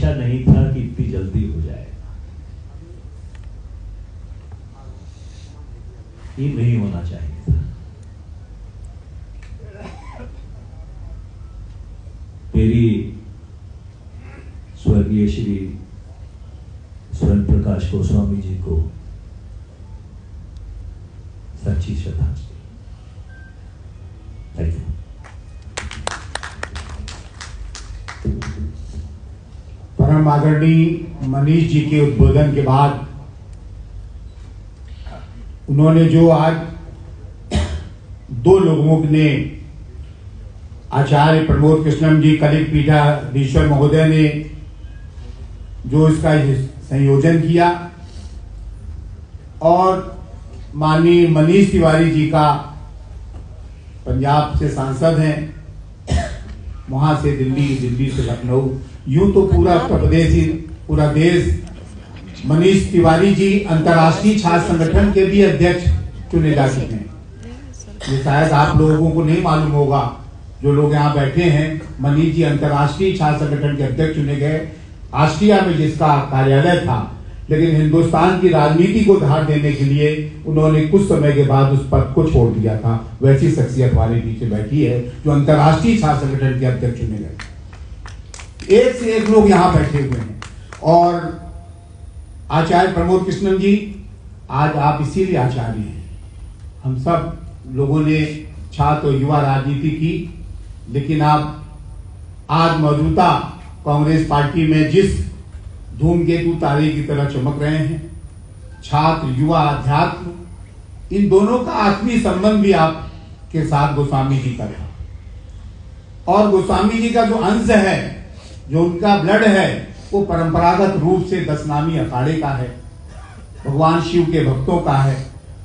अच्छा नहीं था कि इतनी जल्दी हो जाए। ये नहीं होना चाहिए था। मेरी स्वर्गीय श्री स्वयं प्रकाश गोस्वामी जी को सच्ची श्रद्धांजलि। Thank you. परम आदरणीय मनीष जी के उद्बोधन के बाद उन्होंने जो आज दो लोगों ने, आचार्य प्रमोद कृष्णम जी कलिक पीठाधीश्वर महोदय ने जो इसका संयोजन किया, और माननीय मनीष तिवारी जी का, पंजाब से सांसद हैं, वहां से दिल्ली, दिल्ली से लखनऊ, यूं तो पूरा उत्तर प्रदेश ही, पूरा देश। मनीष तिवारी जी अंतर्राष्ट्रीय छात्र संगठन के भी अध्यक्ष चुने जा चुके हैं। ये शायद आप लोगों को नहीं मालूम होगा, जो लोग यहाँ बैठे हैं। मनीष जी अंतर्राष्ट्रीय छात्र संगठन के अध्यक्ष चुने गए, ऑस्ट्रिया में जिसका कार्यालय था, लेकिन हिंदुस्तान की राजनीति को धार देने के लिए उन्होंने कुछ समय के बाद उस पद को छोड़ दिया था। वैसी शख्सियत हमारे पीछे बैठी है जो अंतर्राष्ट्रीय छात्र संगठन के अध्यक्ष चुने गए। एक से एक लोग यहाँ बैठे हुए हैं। और आचार्य प्रमोद कृष्णन जी, आज आप इसीलिए आचार्य हैं। हम सब लोगों ने छात्र और युवा राजनीति की, लेकिन आप आज मौजूदा कांग्रेस पार्टी में जिस धूमकेतु तारे की तरह चमक रहे हैं, छात्र, युवा, अध्यात्म, इन दोनों का आत्मीय संबंध भी आपके साथ गोस्वामी जी का था। और गोस्वामी जी का जो अंश है, जो उनका ब्लड है, वो परंपरागत रूप से 10 नामी अखाड़े का है, भगवान शिव के भक्तों का है।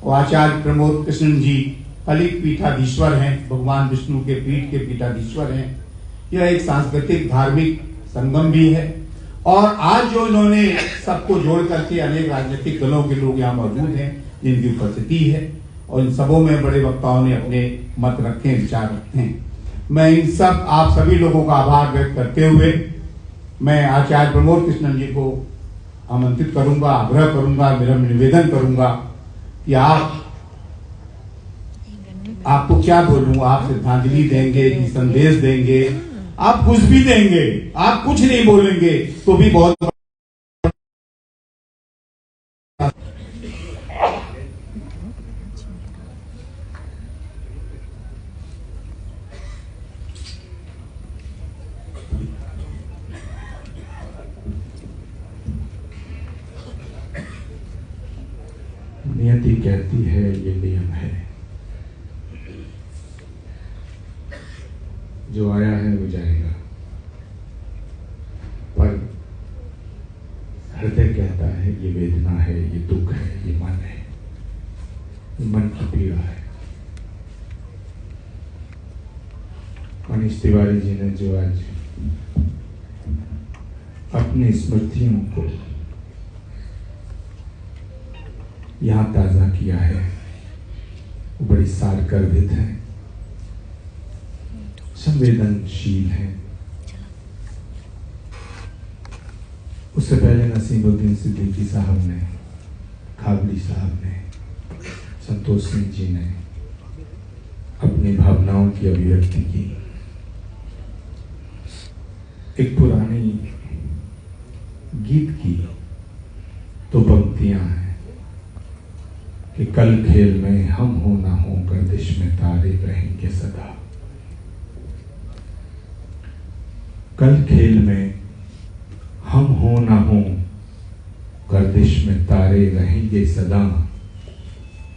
और आचार्य प्रमोद कृष्ण जी कलिक पीठाधीश्वर हैं, भगवान विष्णु के पीठ के पीठाधीश्वर हैं। यह एक सांस्कृतिक धार्मिक संगम भी है। और आज जो इन्होंने सबको जोड़ करके अनेक राजनीतिक दलों के लोग यहाँ मौजूद हैं, जिनकी उपस्थिति है, और इन सबों में बड़े वक्ताओं ने अपने मत रखे, विचार रखे हैं। मैं इन सब आप सभी लोगों का आभार व्यक्त करते हुए मैं आचार्य प्रमोद कृष्णन जी को आमंत्रित करूंगा, आग्रह करूंगा, मेरा निवेदन करूंगा कि आपको क्या बोलूं, आप श्रद्धांजलि देंगे कि संदेश देंगे, आप कुछ भी देंगे, आप कुछ नहीं बोलेंगे तो भी बहुत। नियति कहती है ये नियम है, जो आया है वो जाएगा, पर हृदय कहता है ये वेदना है, ये दुख है, ये मन है, ये मन की पीड़ा है। मनीष तिवारी जी ने जो आज अपनी स्मृतियों को यहाँ ताजा किया है, वो बड़ी सारगर्भित है, संवेदनशील है। उससे पहले नसीमुद्दीन सिद्दीकी साहब ने, खाबड़ी साहब ने, संतोष सिंह जी ने अपनी भावनाओं की अभिव्यक्ति की। एक पुरानी गीत की तो पंक्तियां हैं कि कल खेल में हम हो ना हो, गर्दिश में तारे रहेंगे सदा। कल खेल में हम हो ना हो, गर्दिश में तारे रहेंगे सदा।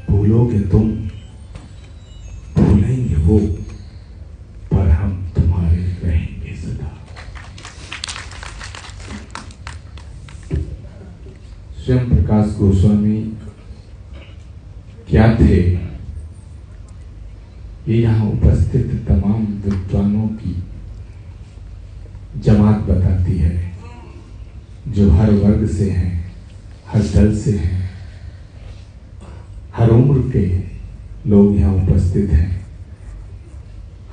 भूलोगे तुम, भूलेंगे वो, पर हम तुम्हारे रहेंगे सदा। स्वयं प्रकाश गोस्वामी क्या थे, ये यहाँ उपस्थित तमाम विद्वानों की जमात बताती है, जो हर वर्ग से हैं, हर दल से हैं, हर उम्र के लोग यहाँ उपस्थित हैं।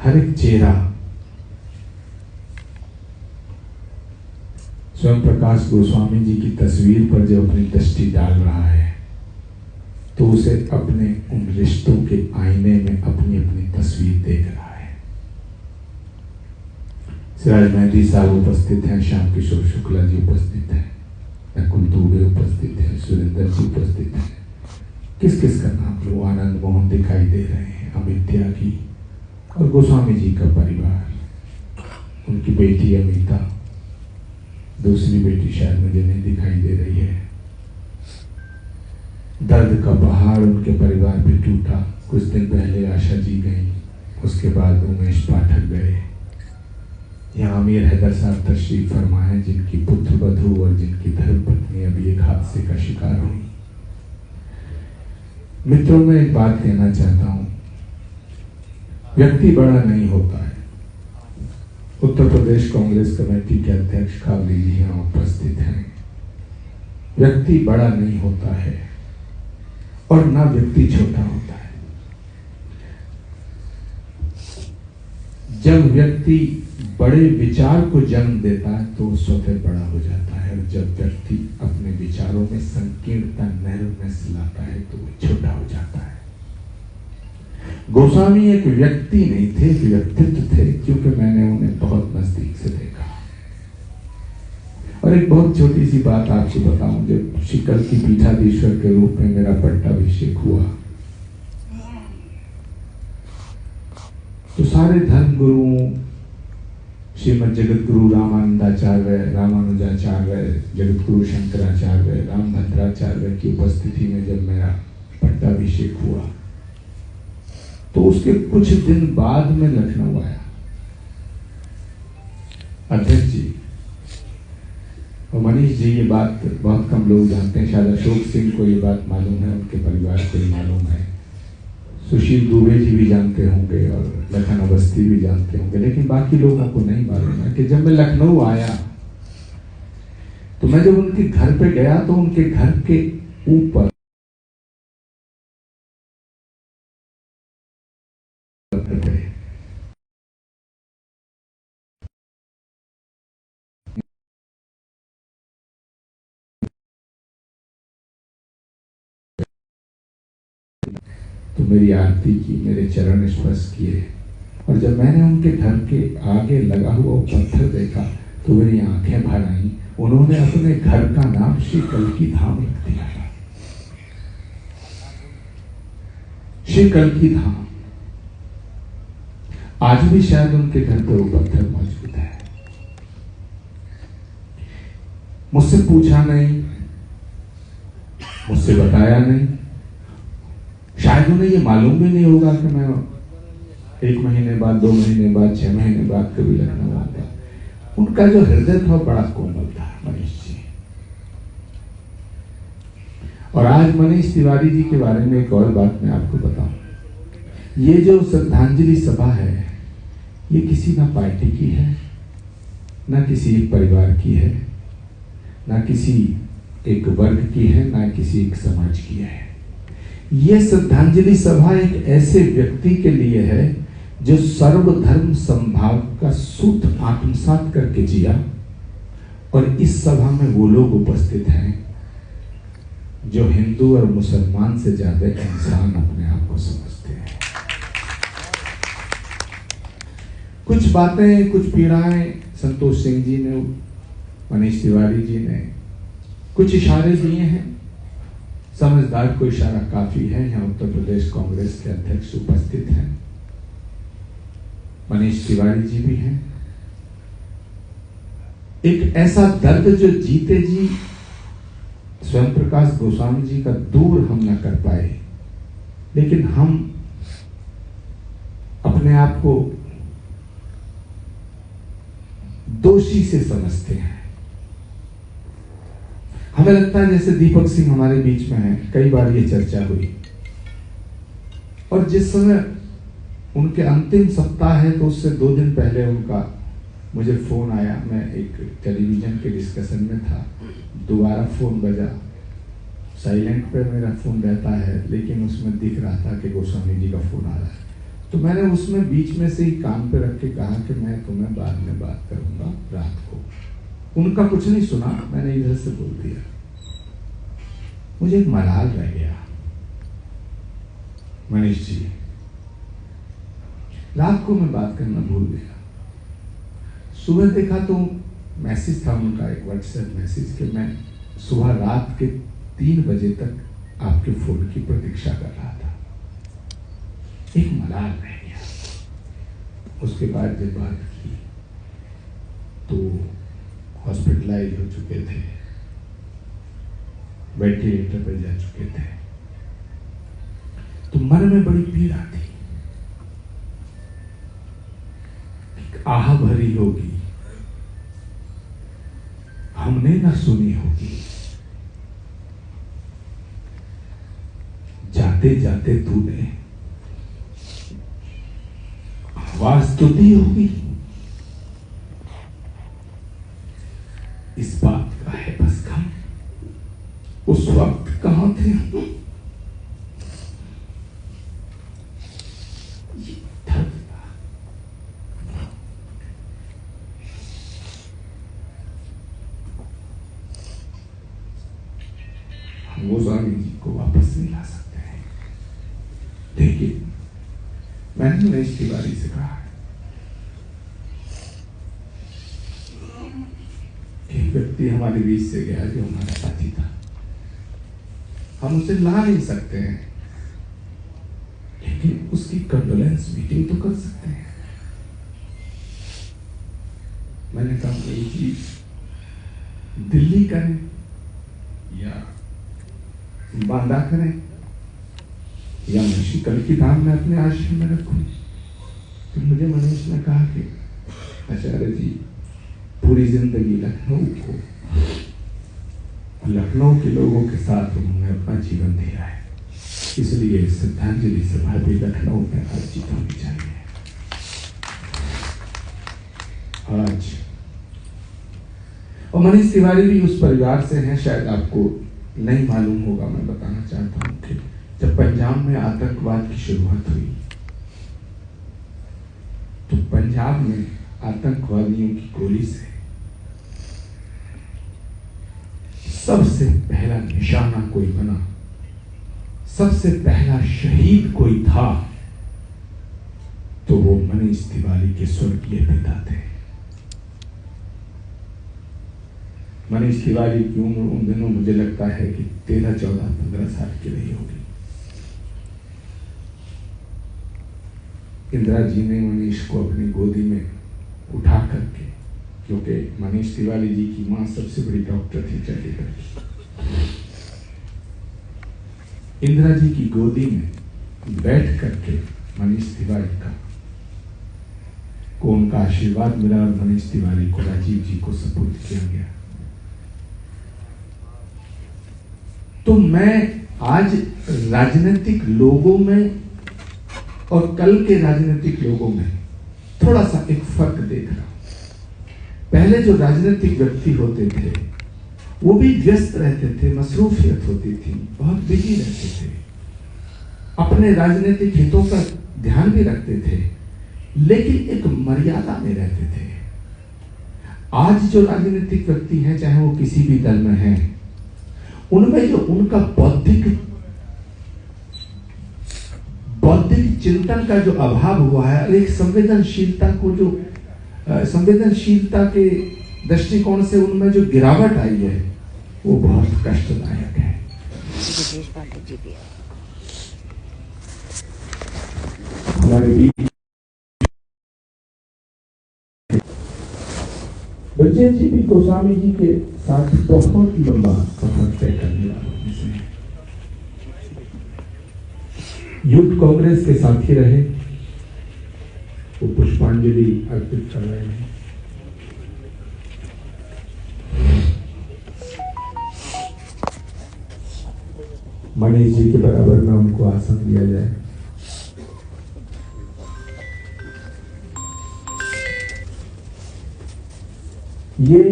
हर एक चेहरा स्वयं प्रकाश गोस्वामी जी की तस्वीर पर जब अपनी दृष्टि डाल रहा है तो उसे अपने उन रिश्तों के आईने में अपनी अपनी तस्वीर देख रहा है। सिराज मेहदी साहब उपस्थित हैं, श्याम किशोर शुक्ला जी उपस्थित हैं, नकुल दुबे उपस्थित हैं, सुरेंद्र जी उपस्थित हैं। किस किस का नाम लो, आनंद मोहन दिखाई दे रहे हैं, अमित त्यागी और गोस्वामी जी का परिवार, उनकी बेटी अमिता, दूसरी बेटी शायद मुझे नहीं दिखाई दे रही है। दर्द का पहाड़ उनके परिवार पे टूटा। कुछ दिन पहले आशा जी गई, उसके बाद उमेश पाठक गए। यहाँ अमीर हैदर साहब तशरीफ फरमाए, जिनकी पुत्र वधू और जिनकी धर्मपत्नी अभी एक हादसे का शिकार हुई। मित्रों, मैं एक बात कहना चाहता हूं, व्यक्ति बड़ा नहीं होता है। उत्तर प्रदेश कांग्रेस कमेटी के अध्यक्ष काबली जी यहाँ उपस्थित हैं। व्यक्ति बड़ा नहीं होता है और ना व्यक्ति छोटा होता है। जब व्यक्ति बड़े विचार को जन्म देता है तो वो स्वतः बड़ा हो जाता है, और जब व्यक्ति अपने विचारों में संकीर्णता नैरोनेस लाता है तो वो छोटा हो जाता है। गोस्वामी एक व्यक्ति नहीं थे, एक व्यक्तित्व थे, क्योंकि मैंने उन्हें बहुत नजदीक से देखा। और एक बहुत छोटी सी बात आपको बताऊं, जब शिकल की पीठाधीश्वर के रूप में मेरा पट्टाभिषेक हुआ तो सारे धर्म गुरुओं, श्रीमद जगत गुरु रामानंदाचार्य, रामानुजाचार्य, जगत गुरु शंकराचार्य, रामभद्राचार्य की उपस्थिति में जब मेरा पट्टाभिषेक हुआ तो उसके कुछ दिन बाद में लखनऊ आया। अध्यक्ष जी और मनीष जी, ये बात बहुत कम लोग जानते हैं, शायद अशोक सिंह को ये बात मालूम है, उनके परिवार को ये मालूम है, सुशील दुबे जी भी जानते होंगे और लखन अवस्थी भी जानते होंगे, लेकिन बाकी लोगों को नहीं मालूम है कि जब मैं लखनऊ आया तो मैं जब उनके घर पे गया तो उनके घर के ऊपर तो मेरी आरती की, मेरे चरण स्पर्श किए, और जब मैंने उनके घर के आगे लगा हुआ पत्थर देखा तो मेरी आंखें भर आईं। उन्होंने अपने घर का नाम श्री कल्की धाम रख दिया। श्री कल्की धाम आज भी शायद उनके घर पर वो पत्थर मौजूद है। मुझसे पूछा नहीं, मुझसे बताया नहीं, शायद उन्हें ये मालूम भी नहीं होगा कि मैं 1 महीने बाद, 2 महीने बाद, 6 महीने बाद कभी लखनऊ आऊंगा। उनका जो हृदय था बड़ा कोमल था, मनीष जी। और आज मनीष तिवारी जी के बारे में एक और बात मैं आपको बताऊं। ये जो श्रद्धांजलि सभा है, ये किसी ना पार्टी की है, ना किसी एक परिवार की है, ना किसी एक वर्ग की है, ना किसी एक समाज की है। ये श्रद्धांजलि सभा एक ऐसे व्यक्ति के लिए है जो सर्वधर्म समभाव का सूत्र आत्मसात करके जिया, और इस सभा में वो लोग उपस्थित हैं जो हिंदू और मुसलमान से ज्यादा इंसान अपने आप को समझते हैं। कुछ बातें, कुछ पीड़ाएं संतोष सिंह जी ने, मनीष तिवारी जी ने कुछ इशारे दिए हैं। समझदार को इशारा काफी है। यहाँ उत्तर प्रदेश कांग्रेस के अध्यक्ष उपस्थित हैं, मनीष तिवारी जी भी हैं। एक ऐसा दर्द जो जीते जी स्वयं प्रकाश गोस्वामी जी का दूर हम न कर पाए, लेकिन हम अपने आप को दोषी से समझते हैं। हमें लगता है जैसे दीपक सिंह हमारे बीच में है, कई बार ये चर्चा हुई, और जिस समय उनके अंतिम सप्ताह है तो उससे 2 दिन पहले उनका मुझे फोन आया। मैं एक टेलीविजन के डिस्कशन में था, दोबारा फोन बजा। साइलेंट पे मेरा फोन रहता है, लेकिन उसमें दिख रहा था कि गोस्वामी जी का फोन आ रहा है। तो मैंने उसमें बीच में से ही कान पे रख के कहा कि मैं तुम्हें बाद में बात करूंगा रात को। उनका कुछ नहीं सुना, मैंने इधर से बोल दिया। मुझे एक मलाल रह गया, मनीष जी, रात को मैं बात करना भूल गया। सुबह देखा तो मैसेज था उनका, एक व्हाट्सएप मैसेज कि मैं सुबह रात के 3 बजे तक आपके फोन की प्रतीक्षा कर रहा था। एक मलाल रह गया। उसके बाद जब बात की तो हॉस्पिटलाइज हो चुके थे, वेंटिलेटर पर जा चुके थे, तो मन में बड़ी पीड़ा थी। आह भरी होगी, हमने ना सुनी होगी, जाते जाते तूने आवाज तो दी होगी। इस बात का है बस गम, उस वक्त कहां थे हम? वो स्वामी जी को वापस नहीं ला सकते हैं, लेकिन मैंने मनीष तिवारी से कहा है, एक व्यक्ति हमारे बीच से गया जो हमारा साथी था, हम उसे ला नहीं सकते हैं, लेकिन उसकी कंडोलेंस मीटिंग तो कर सकते हैं। मैंने कहा मनीष जी दिल्ली करें या बांदा करें या मैं कल की धाम में अपने आश्रम में रखूं? तो मुझे मनीष ने कहा कि आचार्य जी पूरी जिंदगी लखनऊ के लोगों के साथ उन्होंने अपना जीवन दिया है, इसलिए श्रद्धांजलि सभा भी लखनऊ में आयोजित होनी चाहिए। आज और मनीष तिवारी भी उस परिवार से हैं, शायद आपको नहीं मालूम होगा, मैं बताना चाहता हूं कि जब पंजाब में आतंकवाद की शुरुआत हुई तो पंजाब में आतंकवादियों की गोली से सबसे पहला निशाना कोई बना, सबसे पहला शहीद कोई था तो वो मनीष तिवारी के स्वर्गीय पिता थे। मनीष तिवारी की उम्र उन दिनों मुझे लगता है कि 13, 14, 15 साल की रही होगी। इंदिरा जी ने मनीष को अपनी गोदी में उठा करके, क्योंकि मनीष तिवारी जी की मां सबसे बड़ी डॉक्टर थी चंडीगढ़ की, इंदिरा जी की गोदी में बैठ करके मनीष तिवारी को उनका आशीर्वाद मिला और मनीष तिवारी को राजीव जी को सपुर्द किया गया। तो मैं आज राजनीतिक लोगों में और कल के राजनीतिक लोगों में थोड़ा सा एक फर्क देख रहा हूं। पहले जो राजनीतिक व्यक्ति होते थे वो भी व्यस्त रहते थे, मसरूफियत होती थी, बहुत बिजी रहते थे, अपने राजनीतिक हितों का ध्यान भी रखते थे, लेकिन एक मर्यादा में रहते थे। आज जो राजनीतिक व्यक्ति हैं, चाहे वो किसी भी दल में हैं, उनमें जो उनका बौद्धिक चिंतन का जो अभाव हुआ है, एक संवेदनशीलता को जो संवेदनशीलता के दृष्टिकोण से उनमें जो गिरावट आई है वो बहुत कष्टदायक है। हमारे बीच ब्रजेश जी भी गोस्वामी जी के साथ बहुत लंबा सफर तय करने वालों में से हैं। यूथ कांग्रेस के साथी रहे, वो पुष्पांजलि अर्पित कर रहे हैं। मनीष जी के बराबर में उनको आसन दिया जाए। ये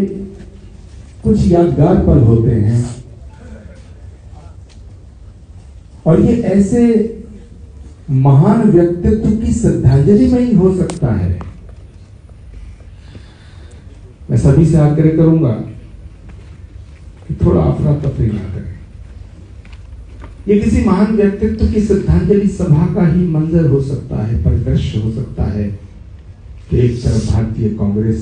कुछ यादगार पल होते हैं और ये ऐसे महान व्यक्तित्व की श्रद्धांजलि में ही हो सकता है। मैं सभी से आग्रह करूंगा कि थोड़ा अफरा तफरी ना करें। ये किसी महान व्यक्तित्व की श्रद्धांजलि सभा का ही मंजर हो सकता है, परिदृश्य हो सकता है कि एक तरफ भारतीय कांग्रेस